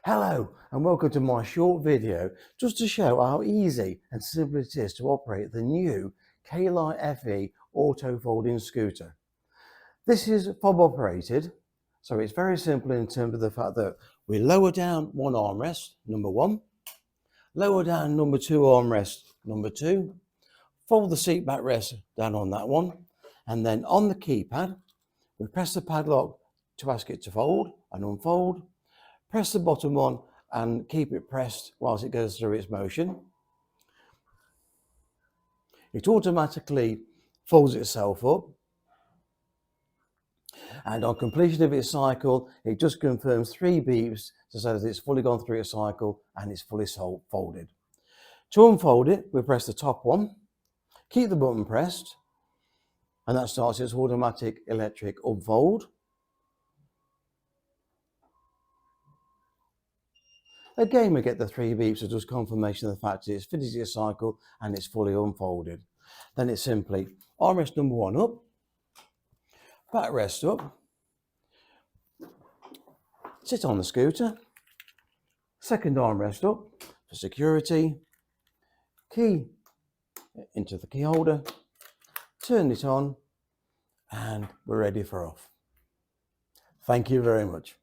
Hello and welcome to my short video just to show how easy and simple it is to operate the new K-Lite FE auto folding scooter. This is fob operated, so it's very simple in terms of the fact that we lower down one armrest, number one, lower down number two armrest, number two, fold the seat backrest down on that one, and then on the keypad we press the padlock to ask it to fold and unfold. Press the bottom one and keep it pressed whilst it goes through its motion. It automatically folds itself up, and on completion of its cycle it just confirms 3 beeps to say that it's fully gone through its cycle and it's fully folded. To unfold it, we press the top one, keep the button pressed, and that starts its automatic electric unfold. Again, we get the 3 beeps as just confirmation of the fact that it's finished its cycle and it's fully unfolded. Then it's simply armrest number one up, backrest up, sit on the scooter, second armrest up for security, key into the key holder, turn it on, and we're ready for off. Thank you very much.